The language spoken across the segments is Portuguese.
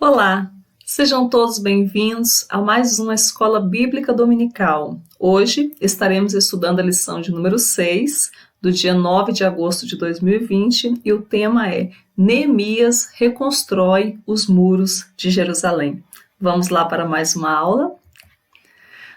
Olá, sejam todos bem-vindos a mais uma Escola Bíblica Dominical. Hoje estaremos estudando a lição de número 6, do dia 9 de agosto de 2020, e o tema é Neemias reconstrói os muros de Jerusalém. Vamos lá para mais uma aula?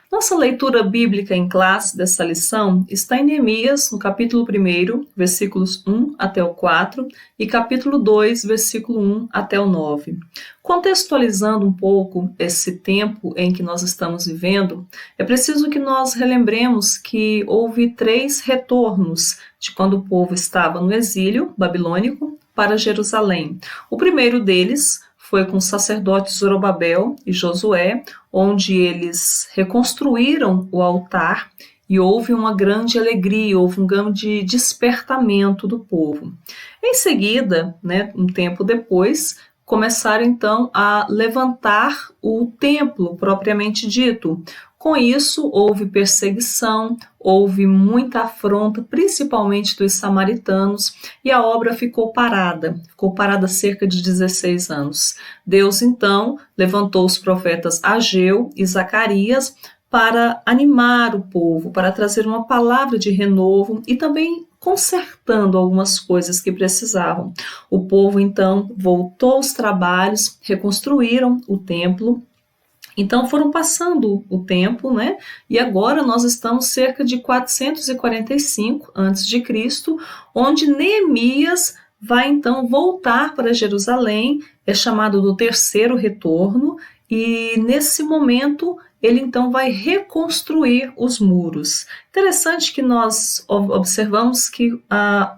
Nossa leitura bíblica em classe dessa lição está em Neemias, no capítulo 1, versículos 1 até o 4, e capítulo 2, versículo 1 até o 9. Contextualizando um pouco esse tempo em que nós estamos vivendo, é preciso que nós relembremos que houve 3 retornos de quando o povo estava no exílio babilônico para Jerusalém. O primeiro deles foi com os sacerdotes Zorobabel e Josué, onde eles reconstruíram o altar e houve uma grande alegria, houve um grande despertamento do povo. Em seguida, um tempo depois, começaram então a levantar o templo propriamente dito. Com isso, houve perseguição, houve muita afronta, principalmente dos samaritanos, e a obra ficou parada cerca de 16 anos. Deus, então, levantou os profetas Ageu e Zacarias para animar o povo, para trazer uma palavra de renovo e também consertando algumas coisas que precisavam. O povo, então, voltou aos trabalhos, reconstruíram o templo. Então foram passando o tempo, E agora nós estamos cerca de 445 a.C., onde Neemias vai então voltar para Jerusalém, é chamado do terceiro retorno, e nesse momento ele então vai reconstruir os muros. Interessante que nós observamos que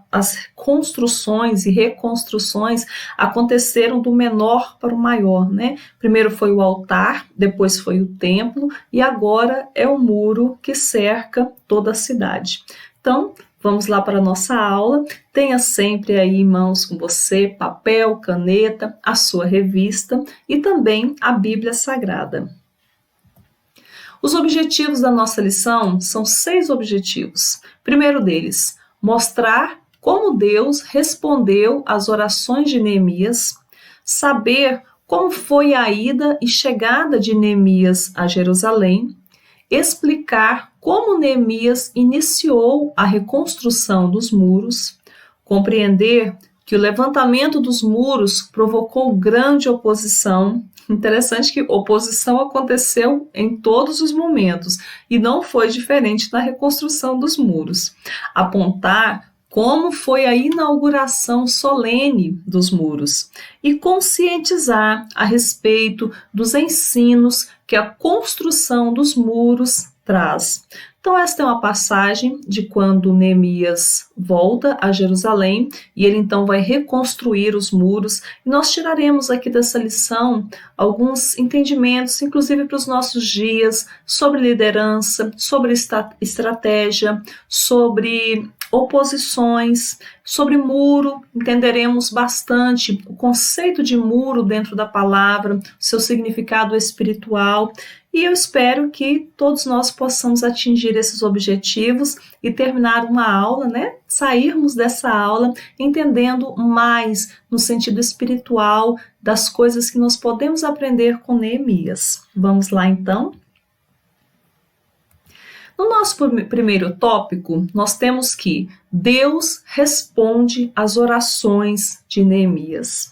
as construções e reconstruções aconteceram do menor para o maior, Primeiro foi o altar, depois foi o templo e agora é o muro que cerca toda a cidade. Então, vamos lá para a nossa aula. Tenha sempre aí em mãos com você papel, caneta, a sua revista e também a Bíblia Sagrada. Os objetivos da nossa lição são 6 objetivos. Primeiro deles, mostrar como Deus respondeu às orações de Neemias, saber como foi a ida e chegada de Neemias a Jerusalém, explicar como Neemias iniciou a reconstrução dos muros, compreender que o levantamento dos muros provocou grande oposição. Interessante que oposição aconteceu em todos os momentos e não foi diferente na reconstrução dos muros. Apontar como foi a inauguração solene dos muros e conscientizar a respeito dos ensinos que a construção dos muros traz. Então esta é uma passagem de quando Neemias volta a Jerusalém e ele então vai reconstruir os muros. E nós tiraremos aqui dessa lição alguns entendimentos, inclusive para os nossos dias, sobre liderança, sobre estratégia, sobre oposições, sobre muro. Entenderemos bastante o conceito de muro dentro da palavra, seu significado espiritual. E eu espero que todos nós possamos atingir esses objetivos e terminar uma aula, Sairmos dessa aula entendendo mais no sentido espiritual das coisas que nós podemos aprender com Neemias. Vamos lá então? No nosso primeiro tópico, nós temos que Deus responde às orações de Neemias.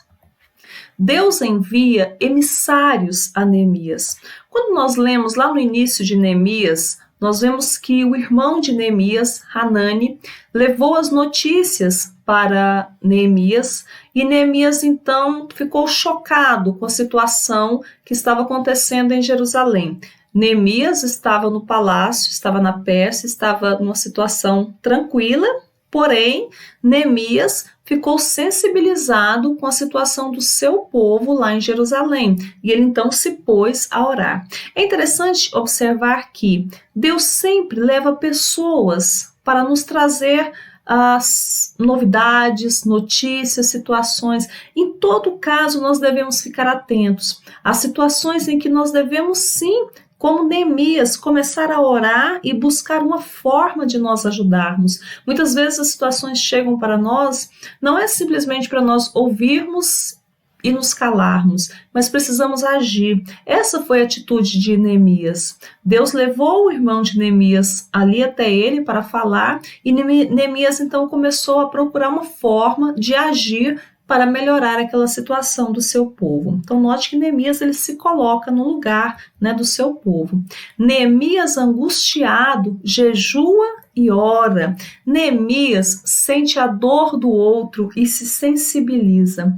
Deus envia emissários a Neemias. Quando nós lemos lá no início de Neemias, nós vemos que o irmão de Neemias, Hanani, levou as notícias para Neemias e Neemias então ficou chocado com a situação que estava acontecendo em Jerusalém. Neemias estava no palácio, estava na Pérsia, estava numa situação tranquila, porém Neemias ficou sensibilizado com a situação do seu povo lá em Jerusalém e ele então se pôs a orar. É interessante observar que Deus sempre leva pessoas para nos trazer as novidades, notícias, situações. Em todo caso, nós devemos ficar atentos às situações em que nós devemos sim, como Neemias, começar a orar e buscar uma forma de nós ajudarmos. Muitas vezes as situações chegam para nós, não é simplesmente para nós ouvirmos e nos calarmos, mas precisamos agir. Essa foi a atitude de Neemias. Deus levou o irmão de Neemias ali até ele para falar, e Neemias então começou a procurar uma forma de agir para melhorar aquela situação do seu povo. Então note que Neemias ele se coloca no lugar, né, do seu povo. Neemias angustiado jejua e ora. Neemias sente a dor do outro e se sensibiliza.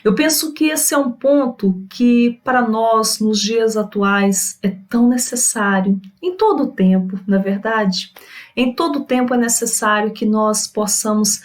Eu penso que esse é um ponto que para nós nos dias atuais é tão necessário, em todo o tempo, na verdade. Em todo o tempo é necessário que nós possamos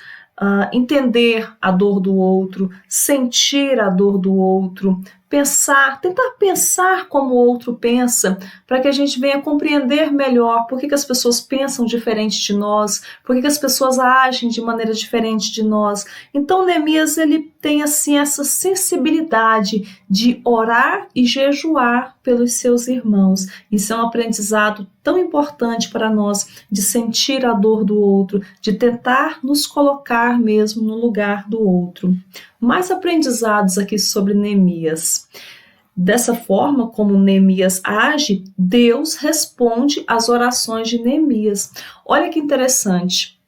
entender a dor do outro, sentir a dor do outro, tentar pensar como o outro pensa, para que a gente venha compreender melhor por que as pessoas pensam diferente de nós, por que as pessoas agem de maneira diferente de nós. Então Neemias ele tem assim essa sensibilidade de orar e jejuar pelos seus irmãos. Isso é um aprendizado tão importante para nós, de sentir a dor do outro, de tentar nos colocar mesmo no lugar do outro. Mais aprendizados aqui sobre Neemias. Dessa forma como Neemias age, Deus responde às orações de Neemias. Olha que interessante.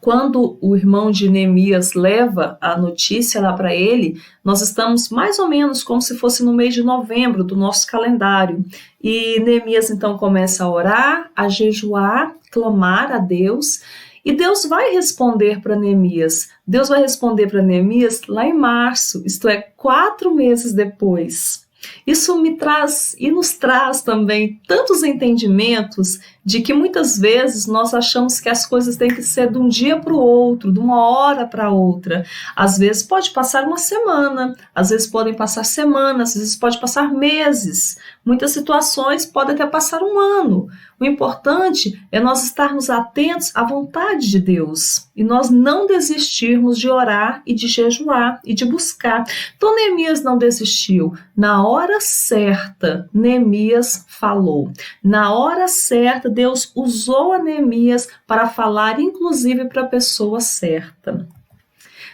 Quando o irmão de Neemias leva a notícia lá para ele, nós estamos mais ou menos como se fosse no mês de novembro do nosso calendário. E Neemias então começa a orar, a jejuar, clamar a Deus. E Deus vai responder para Neemias. Deus vai responder para Neemias lá em março, isto é, 4 meses depois. Isso me traz e nos traz também tantos entendimentos de que muitas vezes nós achamos que as coisas têm que ser de um dia para o outro, de uma hora para outra. Às vezes pode passar uma semana, às vezes podem passar semanas, às vezes pode passar meses. Muitas situações podem até passar um ano. O importante é nós estarmos atentos à vontade de Deus e nós não desistirmos de orar e de jejuar e de buscar. Então Neemias não desistiu. Na hora certa, Neemias falou. Na hora certa, Deus usou a Neemias para falar, inclusive para a pessoa certa.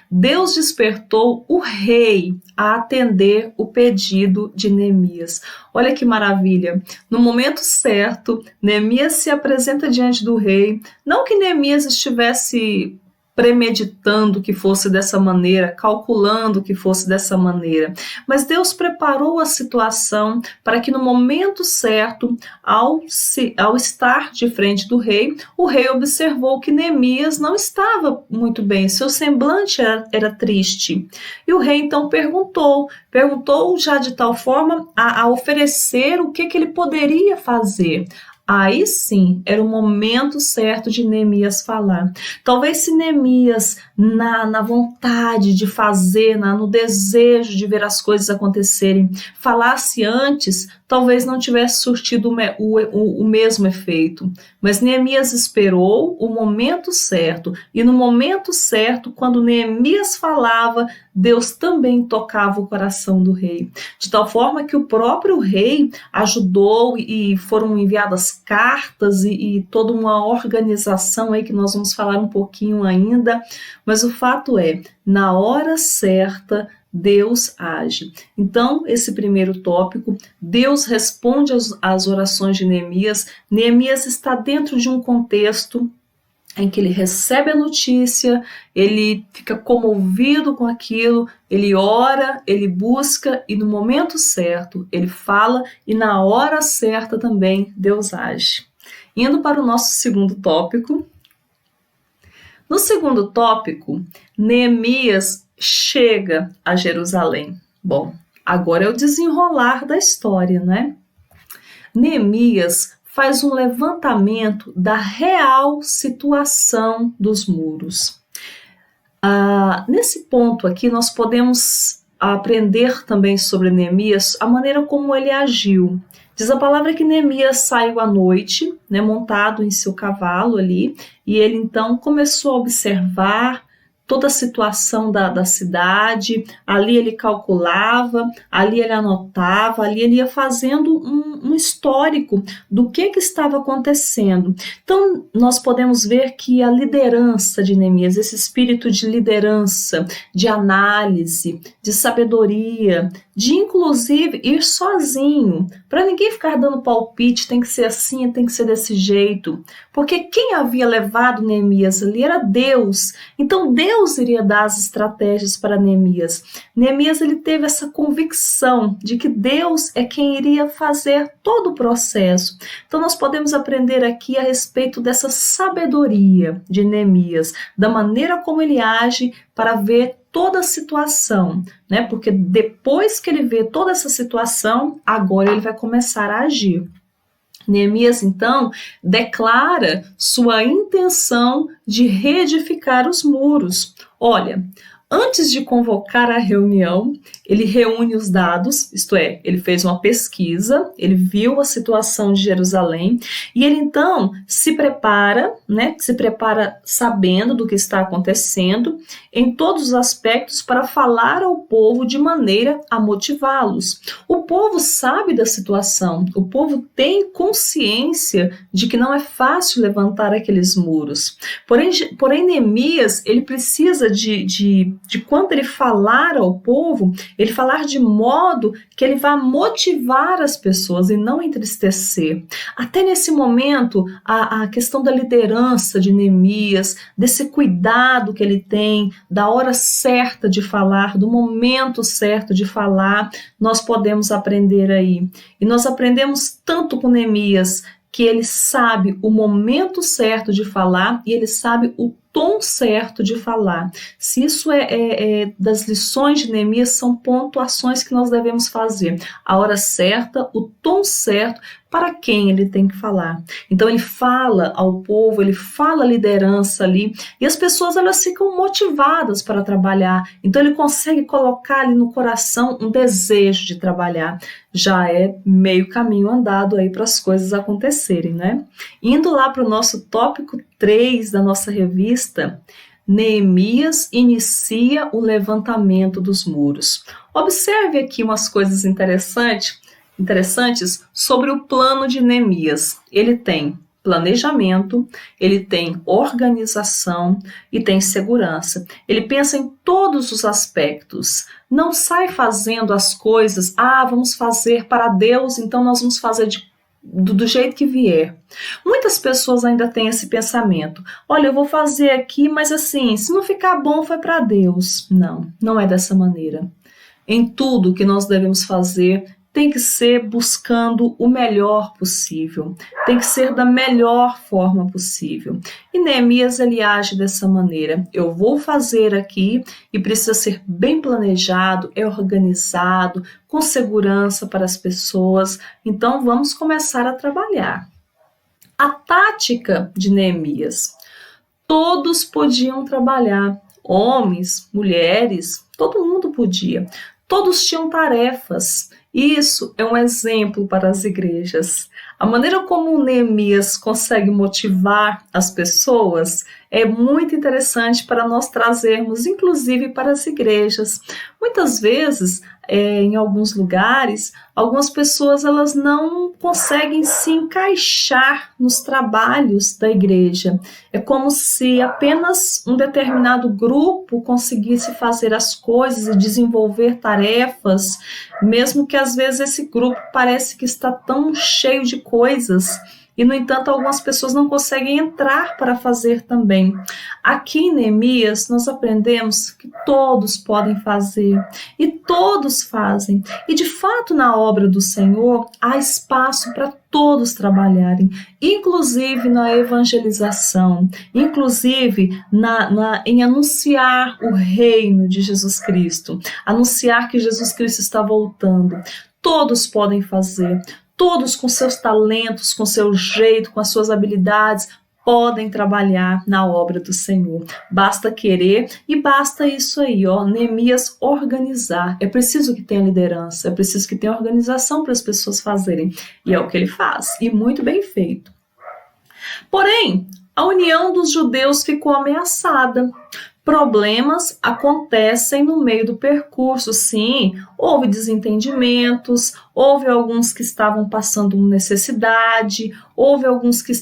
Deus despertou o rei a atender o pedido de Neemias. Olha que maravilha! No momento certo, Neemias se apresenta diante do rei. Não que Neemias estivesse premeditando que fosse dessa maneira, calculando que fosse dessa maneira. Mas Deus preparou a situação para que no momento certo, ao estar de frente do rei, o rei observou que Neemias não estava muito bem, seu semblante era triste. E o rei então perguntou já de tal forma a oferecer o que ele poderia fazer. Aí sim, era o momento certo de Neemias falar. Talvez se Neemias, na vontade de fazer, no desejo de ver as coisas acontecerem, falasse antes, talvez não tivesse surtido o mesmo efeito. Mas Neemias esperou o momento certo, e no momento certo, quando Neemias falava, Deus também tocava o coração do rei. De tal forma que o próprio rei ajudou e foram enviadas cartas e toda uma organização aí que nós vamos falar um pouquinho ainda. Mas o fato é, na hora certa, Deus age. Então, esse primeiro tópico, Deus responde às orações de Neemias. Neemias está dentro de um contexto em que ele recebe a notícia, ele fica comovido com aquilo, ele ora, ele busca e no momento certo ele fala e na hora certa também Deus age. Indo para o nosso segundo tópico. No segundo tópico, Neemias chega a Jerusalém. Bom, agora é o desenrolar da história, né? Neemias faz um levantamento da real situação dos muros. Nesse ponto aqui, nós podemos aprender também sobre Neemias, a maneira como ele agiu. Diz a palavra que Neemias saiu à noite, né, montado em seu cavalo ali, e ele então começou a observar toda a situação da cidade, ali ele calculava, ali ele anotava, ali ele ia fazendo um histórico do que estava acontecendo. Então, nós podemos ver que a liderança de Neemias, esse espírito de liderança, de análise, de sabedoria, de inclusive ir sozinho, para ninguém ficar dando palpite, tem que ser assim, tem que ser desse jeito, porque quem havia levado Neemias ali era Deus, então Deus iria dar as estratégias para Neemias. Neemias ele teve essa convicção de que Deus é quem iria fazer todo o processo. Então nós podemos aprender aqui a respeito dessa sabedoria de Neemias, da maneira como ele age para ver toda a situação, né? Porque depois que ele vê toda essa situação, agora ele vai começar a agir. Neemias, então, declara sua intenção de reedificar os muros. Olha, antes de convocar a reunião, ele reúne os dados, isto é, ele fez uma pesquisa, ele viu a situação de Jerusalém e ele então se prepara, né? Se prepara sabendo do que está acontecendo em todos os aspectos para falar ao povo de maneira a motivá-los. O povo sabe da situação, o povo tem consciência de que não é fácil levantar aqueles muros. Porém Neemias, ele precisa de quando ele falar ao povo, ele falar de modo que ele vá motivar as pessoas e não entristecer. Até nesse momento, a questão da liderança de Neemias, desse cuidado que ele tem, da hora certa de falar, do momento certo de falar, nós podemos aprender aí. E nós aprendemos tanto com Neemias, que ele sabe o momento certo de falar e ele sabe o tom certo de falar. Se isso é das lições de Neemias, são pontuações que nós devemos fazer. A hora certa, o tom certo, para quem ele tem que falar. Então ele fala ao povo, ele fala a liderança ali, e as pessoas elas ficam motivadas para trabalhar. Então ele consegue colocar ali no coração um desejo de trabalhar. Já é meio caminho andado aí para as coisas acontecerem, né? Indo lá para o nosso tópico 3 da nossa revista, Neemias inicia o levantamento dos muros. Observe aqui umas coisas interessantes sobre o plano de Neemias. Ele tem planejamento, ele tem organização e tem segurança. Ele pensa em todos os aspectos. Não sai fazendo as coisas, vamos fazer para Deus, então nós vamos fazer do jeito que vier. Muitas pessoas ainda têm esse pensamento. Olha, eu vou fazer aqui, mas assim, se não ficar bom, foi para Deus. Não, não é dessa maneira. Em tudo que nós devemos fazer, tem que ser buscando o melhor possível, tem que ser da melhor forma possível. E Neemias ele age dessa maneira. Eu vou fazer aqui e precisa ser bem planejado, organizado, com segurança para as pessoas. Então vamos começar a trabalhar. A tática de Neemias. Todos podiam trabalhar, homens, mulheres, todo mundo podia. Todos tinham tarefas. Isso é um exemplo para as igrejas. A maneira como Neemias consegue motivar as pessoas é muito interessante para nós trazermos, inclusive para as igrejas. Muitas vezes, em alguns lugares, algumas pessoas elas não conseguem se encaixar nos trabalhos da igreja. É como se apenas um determinado grupo conseguisse fazer as coisas e desenvolver tarefas, mesmo que às vezes esse grupo parece que está tão cheio de coisas. E, no entanto, algumas pessoas não conseguem entrar para fazer também. Aqui em Neemias, nós aprendemos que todos podem fazer e todos fazem. E, de fato, na obra do Senhor, há espaço para todos trabalharem, inclusive na evangelização, inclusive em anunciar o reino de Jesus Cristo, anunciar que Jesus Cristo está voltando. Todos podem fazer. Todos com seus talentos, com seu jeito, com as suas habilidades, podem trabalhar na obra do Senhor. Basta querer e basta isso aí, Neemias organizar. É preciso que tenha liderança, é preciso que tenha organização para as pessoas fazerem. E é o que ele faz, e muito bem feito. Porém, a união dos judeus ficou ameaçada. Problemas acontecem no meio do percurso, sim, houve desentendimentos, houve alguns que estavam passando necessidade, houve alguns que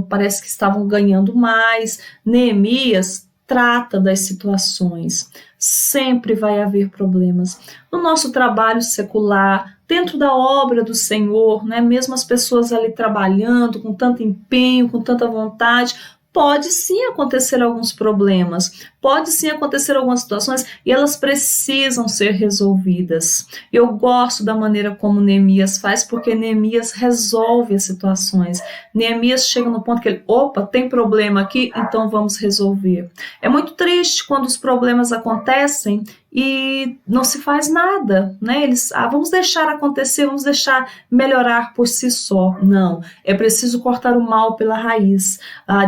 parece que estavam ganhando mais. Neemias trata das situações, sempre vai haver problemas. No nosso trabalho secular, dentro da obra do Senhor, né, mesmo as pessoas ali trabalhando com tanto empenho, com tanta vontade, pode sim acontecer alguns problemas, pode sim acontecer algumas situações e elas precisam ser resolvidas. Eu gosto da maneira como Neemias faz, porque Neemias resolve as situações. Neemias chega no ponto que ele, opa, tem problema aqui, então vamos resolver. É muito triste quando os problemas acontecem e não se faz nada, né? Eles, vamos deixar acontecer, vamos deixar melhorar por si só. Não, é preciso cortar o mal pela raiz.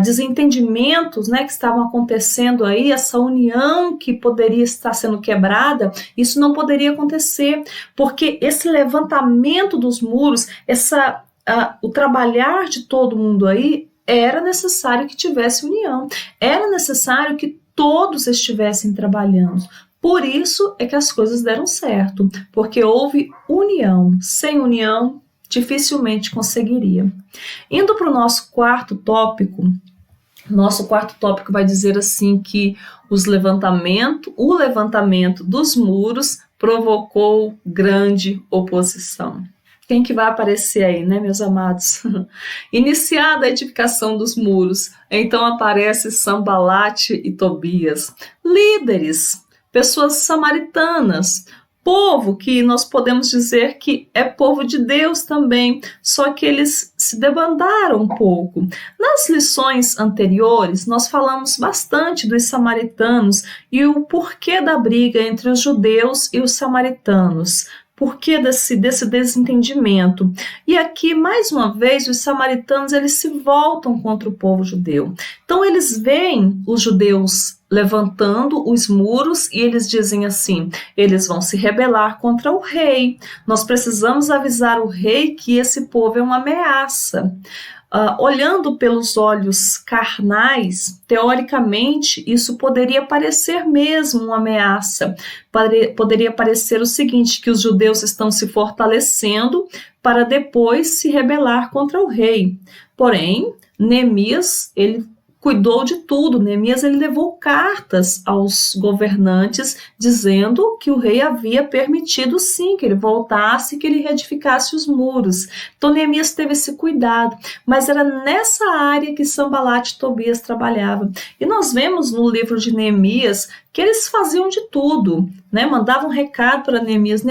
Desentendimentos, né, que estavam acontecendo aí, essa união que poderia estar sendo quebrada, isso não poderia acontecer, porque esse levantamento dos muros, o trabalhar de todo mundo aí, era necessário que tivesse união, era necessário que todos estivessem trabalhando. Por isso é que as coisas deram certo, porque houve união. Sem união, dificilmente conseguiria. Indo para o nosso quarto tópico vai dizer assim que o levantamento dos muros provocou grande oposição. Quem que vai aparecer aí, né, meus amados? Iniciada a edificação dos muros, então aparece Sambalate e Tobias, líderes, pessoas samaritanas, povo que nós podemos dizer que é povo de Deus também, só que eles se debandaram um pouco. Nas lições anteriores, nós falamos bastante dos samaritanos e o porquê da briga entre os judeus e os samaritanos. Por que desse desentendimento? E aqui, mais uma vez, os samaritanos eles se voltam contra o povo judeu. Então, eles veem os judeus levantando os muros e eles dizem assim, eles vão se rebelar contra o rei. Nós precisamos avisar o rei que esse povo é uma ameaça. Olhando pelos olhos carnais, teoricamente, isso poderia parecer mesmo uma ameaça. Poderia parecer o seguinte, que os judeus estão se fortalecendo para depois se rebelar contra o rei. Porém, Neemias, ele cuidou de tudo. Neemias ele levou cartas aos governantes dizendo que o rei havia permitido sim que ele voltasse e que ele reedificasse os muros. Então Neemias teve esse cuidado, mas era nessa área que Sambalate e Tobias trabalhavam. E nós vemos no livro de Neemias que eles faziam de tudo, né? Mandavam um recado para Neemias,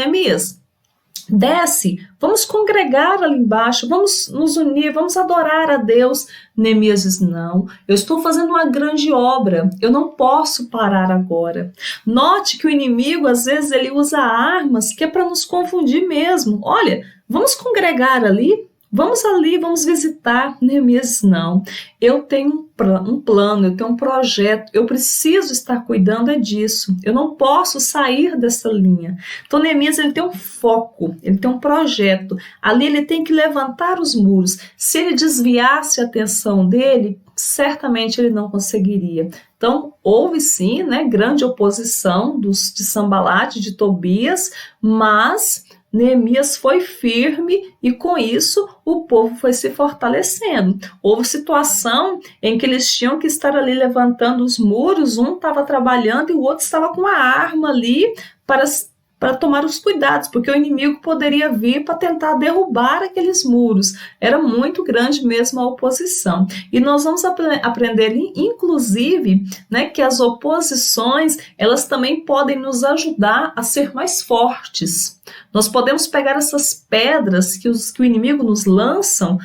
desce, vamos congregar ali embaixo, vamos nos unir, vamos adorar a Deus. Neemias diz, não, eu estou fazendo uma grande obra, eu não posso parar agora. Note que o inimigo, às vezes, ele usa armas que é para nos confundir mesmo. Olha, vamos congregar ali, vamos visitar. Neemias diz, não, eu tenho um plano, eu tenho um projeto, eu preciso estar cuidando disso, eu não posso sair dessa linha. Então Neemias ele tem um foco, ele tem um projeto, ali ele tem que levantar os muros. Se ele desviasse a atenção dele, certamente ele não conseguiria. Então houve sim, né, grande oposição de Sambalate, de Tobias, mas Neemias foi firme e com isso o povo foi se fortalecendo. Houve situação em que eles tinham que estar ali levantando os muros, um estava trabalhando e o outro estava com a arma ali para tomar os cuidados, porque o inimigo poderia vir para tentar derrubar aqueles muros. Era muito grande mesmo a oposição. E nós vamos aprender, inclusive, né, que as oposições, elas também podem nos ajudar a ser mais fortes. Nós podemos pegar essas pedras que o inimigo nos lança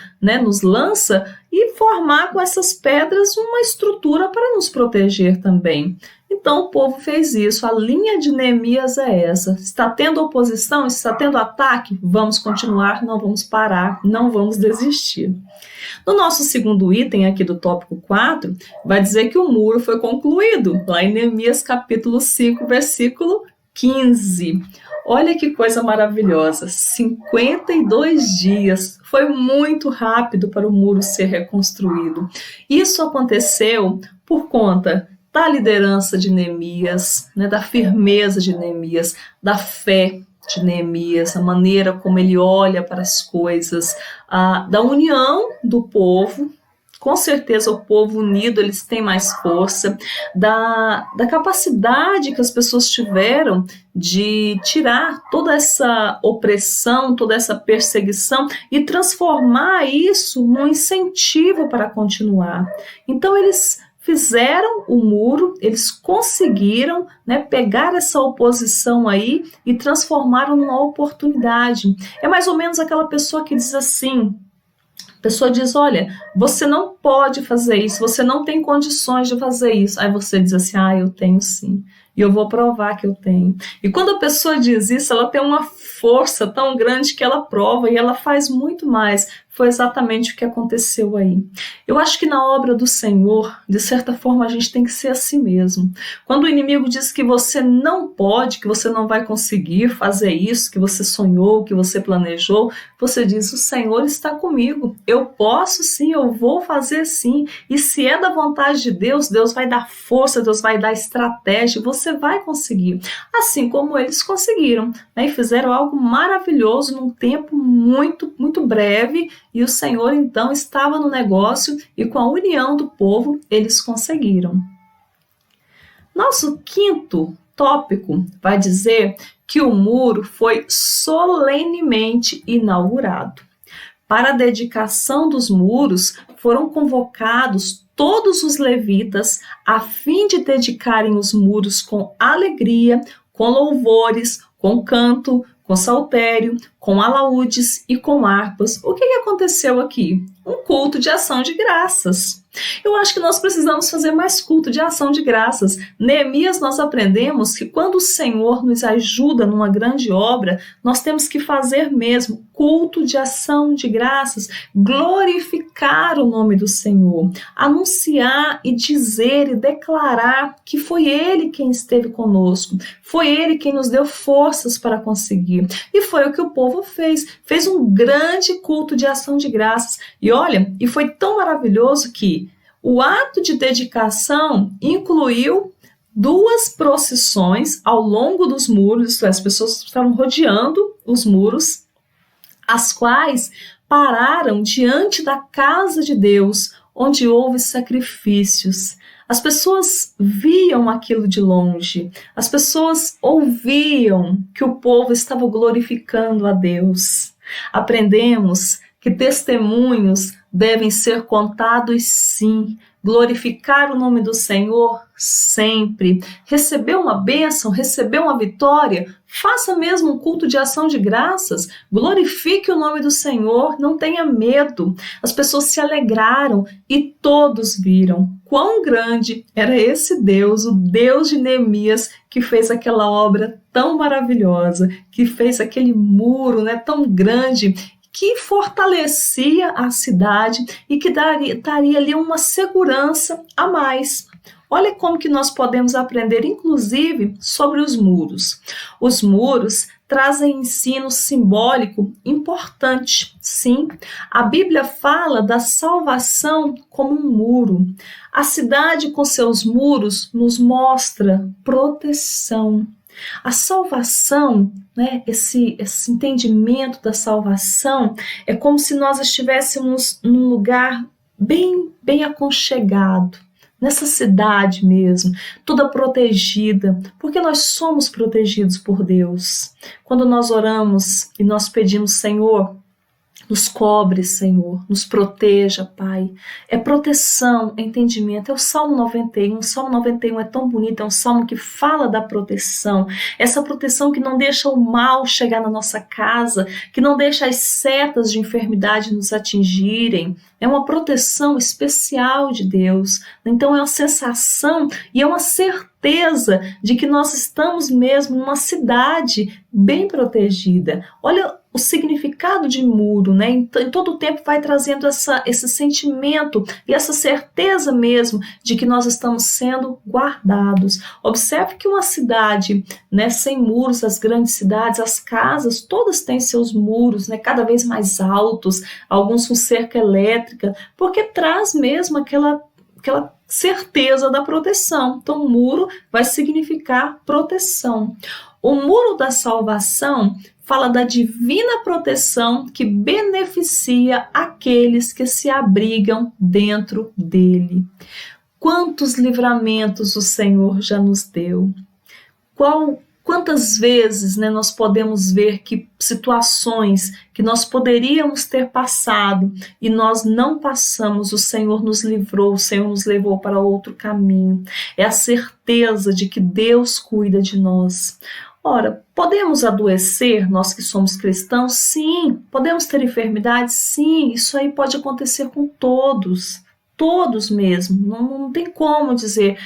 e formar com essas pedras uma estrutura para nos proteger também. Então o povo fez isso, a linha de Neemias é essa. Está tendo oposição, está tendo ataque, vamos continuar, não vamos parar, não vamos desistir. No nosso segundo item aqui do tópico 4, vai dizer que o muro foi concluído, lá em Neemias capítulo 5, versículo 15. Olha que coisa maravilhosa, 52 dias, foi muito rápido para o muro ser reconstruído. Isso aconteceu por conta da liderança de Neemias, né, da firmeza de Neemias, da fé de Neemias, a maneira como ele olha para as coisas, da união do povo. Com certeza o povo unido, eles têm mais força, da capacidade que as pessoas tiveram de tirar toda essa opressão, toda essa perseguição e transformar isso num incentivo para continuar. Então eles fizeram o muro, eles conseguiram, né, pegar essa oposição aí e transformaram numa oportunidade. É mais ou menos aquela pessoa que diz assim, a pessoa diz, olha, você não pode fazer isso, você não tem condições de fazer isso. Aí você diz assim, eu tenho sim, e eu vou provar que eu tenho. E quando a pessoa diz isso, ela tem uma força tão grande que ela prova e ela faz muito mais. Foi exatamente o que aconteceu aí. Eu acho que na obra do Senhor, de certa forma, a gente tem que ser assim mesmo. Quando o inimigo diz que você não pode, que você não vai conseguir fazer isso, que você sonhou, que você planejou, você diz, o Senhor está comigo. Eu posso sim, eu vou fazer sim. E se é da vontade de Deus, Deus vai dar força, Deus vai dar estratégia, você vai conseguir. Assim como eles conseguiram, né? E fizeram algo maravilhoso num tempo muito, muito breve. E o Senhor, então, estava no negócio e com a união do povo, eles conseguiram. Nosso quinto tópico vai dizer que o muro foi solenemente inaugurado. Para a dedicação dos muros, foram convocados todos os levitas a fim de dedicarem os muros com alegria, com louvores, com canto, com saltério, com alaúdes e com harpas. O que aconteceu aqui? Um culto de ação de graças. Eu acho que nós precisamos fazer mais culto de ação de graças. Neemias, nós aprendemos que quando o Senhor nos ajuda numa grande obra, nós temos que fazer mesmo culto de ação de graças, glorificar o nome do Senhor, anunciar e dizer e declarar que foi Ele quem esteve conosco, foi Ele quem nos deu forças para conseguir. E foi o que o povo fez um grande culto de ação de graças. E olha, e foi tão maravilhoso que o ato de dedicação incluiu 2 procissões ao longo dos muros, isto é, as pessoas estavam rodeando os muros, as quais pararam diante da casa de Deus, onde houve sacrifícios. As pessoas viam aquilo de longe, as pessoas ouviam que o povo estava glorificando a Deus. Aprendemos que testemunhos devem ser contados sim, glorificar o nome do Senhor sempre, receber uma bênção, receber uma vitória, faça mesmo um culto de ação de graças, glorifique o nome do Senhor, não tenha medo. As pessoas se alegraram e todos viram quão grande era esse Deus, o Deus de Neemias, que fez aquela obra tão maravilhosa, que fez aquele muro, né, tão grande, que fortalecia a cidade e que daria ali uma segurança a mais. Olha como que nós podemos aprender, inclusive, sobre os muros. Os muros trazem ensino simbólico importante. Sim, a Bíblia fala da salvação como um muro. A cidade com seus muros nos mostra proteção. A salvação, né, esse entendimento da salvação é como se nós estivéssemos num lugar bem aconchegado, nessa cidade mesmo, toda protegida, porque nós somos protegidos por Deus. Quando nós oramos e nós pedimos, Senhor, nos cobre, Senhor, nos proteja, Pai. É proteção, é entendimento. É o Salmo 91. O Salmo 91 é tão bonito, é um salmo que fala da proteção. Essa proteção que não deixa o mal chegar na nossa casa, que não deixa as setas de enfermidade nos atingirem. É uma proteção especial de Deus. Então é uma sensação e é uma certeza de que nós estamos mesmo numa cidade bem protegida. Olha o significado de muro, né? Em todo o tempo vai trazendo esse sentimento e essa certeza mesmo de que nós estamos sendo guardados. Observe que uma cidade, né, sem muros, as grandes cidades, as casas, todas têm seus muros, né, cada vez mais altos, alguns com cerca elétrica, porque traz mesmo aquela certeza da proteção. Então, o muro vai significar proteção. O muro da salvação fala da divina proteção que beneficia aqueles que se abrigam dentro dele. Quantos livramentos o Senhor já nos deu? Quantas vezes, né, nós podemos ver que situações que nós poderíamos ter passado e nós não passamos, o Senhor nos livrou, o Senhor nos levou para outro caminho. É a certeza de que Deus cuida de nós. Ora, podemos adoecer, nós que somos cristãos? Sim. Podemos ter enfermidades? Sim. Isso aí pode acontecer com todos. Todos mesmo, não tem como dizer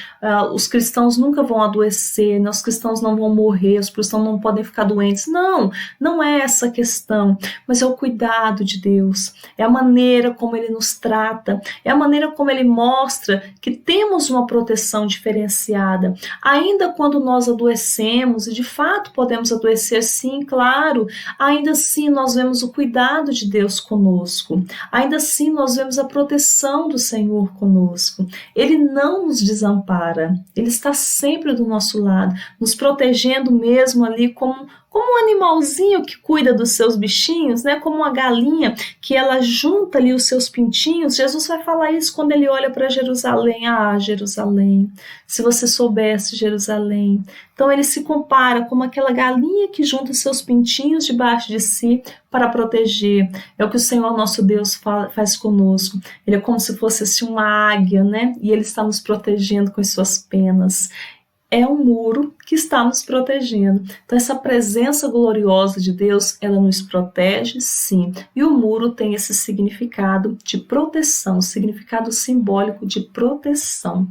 os cristãos nunca vão adoecer, os cristãos não vão morrer, os cristãos não podem ficar doentes. Não é essa a questão, mas é o cuidado de Deus, é a maneira como Ele nos trata, é a maneira como Ele mostra que temos uma proteção diferenciada, ainda quando nós adoecemos, e de fato podemos adoecer sim, claro, ainda assim nós vemos o cuidado de Deus conosco, ainda assim nós vemos a proteção do Senhor conosco. Ele não nos desampara, Ele está sempre do nosso lado, nos protegendo mesmo ali como um animalzinho que cuida dos seus bichinhos, né? Como uma galinha que ela junta ali os seus pintinhos. Jesus vai falar isso quando ele olha para Jerusalém. Ah, Jerusalém, se você soubesse, Jerusalém. Então ele se compara como aquela galinha que junta os seus pintinhos debaixo de si para proteger. É o que o Senhor nosso Deus faz conosco. Ele é como se fosse assim uma águia, né? E ele está nos protegendo com as suas penas. É um muro que está nos protegendo. Então essa presença gloriosa de Deus, ela nos protege, sim. E o muro tem esse significado de proteção, significado simbólico de proteção.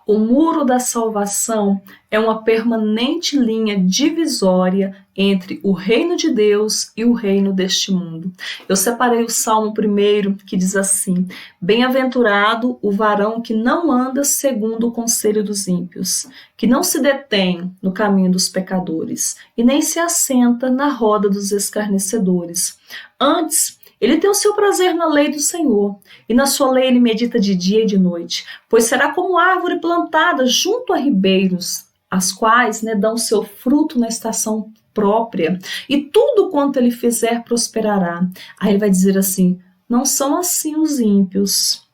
O muro da salvação é uma permanente linha divisória entre o reino de Deus e o reino deste mundo. Eu separei o Salmo 1 que diz assim: Bem-aventurado o varão que não anda segundo o conselho dos ímpios, que não se detém no caminho dos pecadores e nem se assenta na roda dos escarnecedores. Antes, ele tem o seu prazer na lei do Senhor, e na sua lei ele medita de dia e de noite, pois será como árvore plantada junto a ribeiros, as quais, né, dão seu fruto na estação própria, e tudo quanto ele fizer prosperará. Aí ele vai dizer assim: não são assim os ímpios.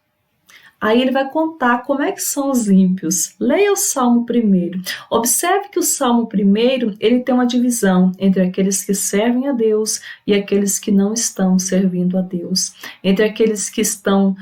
Aí ele vai contar como é que são os ímpios. Leia o Salmo 1. Observe que o Salmo 1, ele tem uma divisão entre aqueles que servem a Deus e aqueles que não estão servindo a Deus. Entre aqueles que estão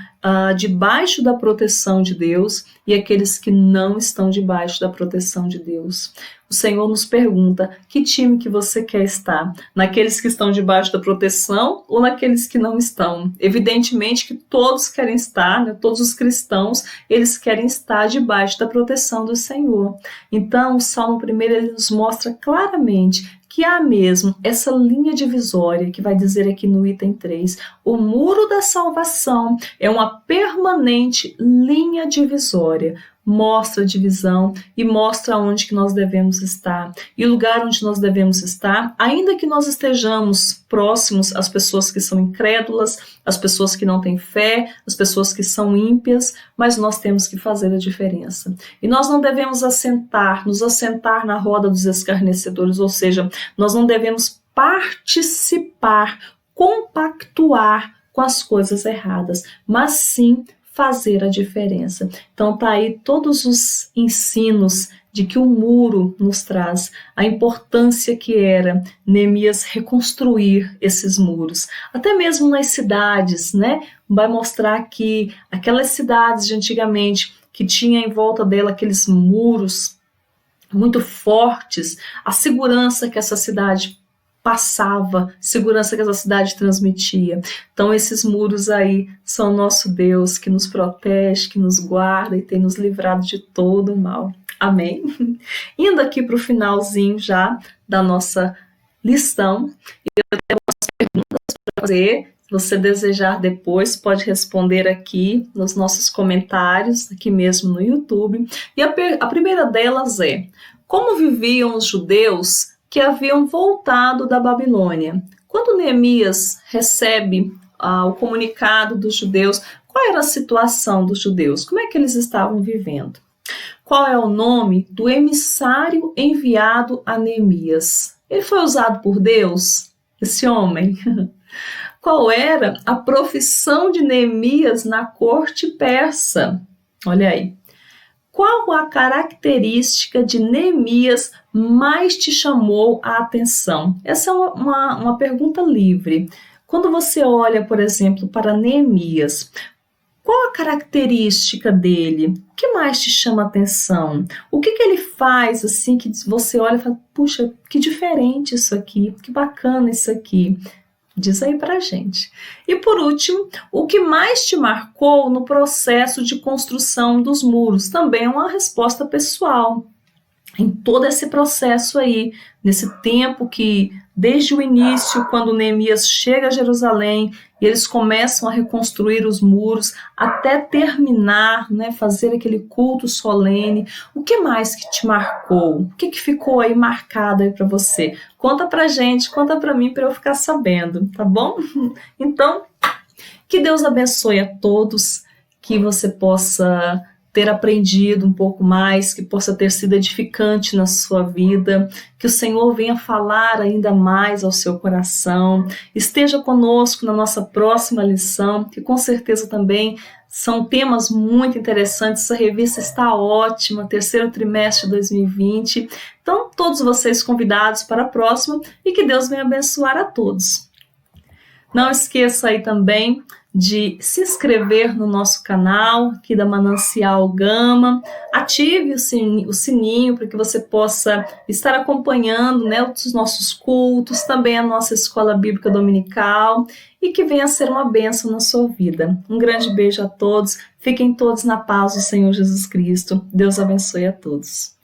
debaixo da proteção de Deus e aqueles que não estão debaixo da proteção de Deus. O Senhor nos pergunta: que time que você quer estar? Naqueles que estão debaixo da proteção ou naqueles que não estão? Evidentemente que todos querem estar, né? Todos os cristãos, eles querem estar debaixo da proteção do Senhor. Então, o Salmo 1 ele nos mostra claramente que há mesmo essa linha divisória que vai dizer aqui no item 3, o muro da salvação é uma permanente linha divisória, mostra a divisão e mostra onde que nós devemos estar. E o lugar onde nós devemos estar, ainda que nós estejamos próximos às pessoas que são incrédulas, às pessoas que não têm fé, às pessoas que são ímpias, mas nós temos que fazer a diferença. E nós não devemos nos assentar na roda dos escarnecedores, ou seja, nós não devemos participar, compactuar com as coisas erradas, mas sim fazer a diferença. Então tá aí todos os ensinos de que o muro nos traz, a importância que era Neemias reconstruir esses muros, até mesmo nas cidades, né? Vai mostrar que aquelas cidades de antigamente que tinha em volta dela aqueles muros muito fortes, a segurança que essa cidade passava, segurança que essa cidade transmitia. Então esses muros aí são o nosso Deus que nos protege, que nos guarda e tem nos livrado de todo o mal. Amém? Indo aqui para o finalzinho já da nossa lição, eu tenho umas perguntas para fazer. Se você desejar depois, pode responder aqui nos nossos comentários, aqui mesmo no YouTube. E a primeira delas é: como viviam os judeus que haviam voltado da Babilônia? Quando Neemias recebe o comunicado dos judeus, Qual era a situação dos judeus? Como é que eles estavam vivendo? Qual é o nome do emissário enviado a Neemias? Ele foi usado por Deus? Esse homem? Qual era a profissão de Neemias na corte persa? Olha aí. Qual a característica de Neemias mais te chamou a atenção? Essa é uma pergunta livre. Quando você olha, por exemplo, para Neemias, qual a característica dele? O que mais te chama a atenção? O que ele faz assim que você olha e fala, puxa, que diferente isso aqui, que bacana isso aqui? Diz aí pra gente. E por último, o que mais te marcou no processo de construção dos muros? Também é uma resposta pessoal. Em todo esse processo aí, nesse tempo que, desde o início, quando Neemias chega a Jerusalém e eles começam a reconstruir os muros, até terminar, né, fazer aquele culto solene, o que mais que te marcou? O que ficou aí marcado aí para você? Conta pra gente, conta pra mim para eu ficar sabendo, tá bom? Então, que Deus abençoe a todos, que você possa ter aprendido um pouco mais, que possa ter sido edificante na sua vida, que o Senhor venha falar ainda mais ao seu coração, esteja conosco na nossa próxima lição, que com certeza também são temas muito interessantes, essa revista está ótima, terceiro trimestre de 2020, então todos vocês convidados para a próxima e que Deus venha abençoar a todos. Não esqueça aí também de se inscrever no nosso canal aqui da Manancial Gama, ative o sininho para que você possa estar acompanhando, né, os nossos cultos, também a nossa Escola Bíblica Dominical e que venha a ser uma bênção na sua vida. Um grande beijo a todos, fiquem todos na paz do Senhor Jesus Cristo. Deus abençoe a todos.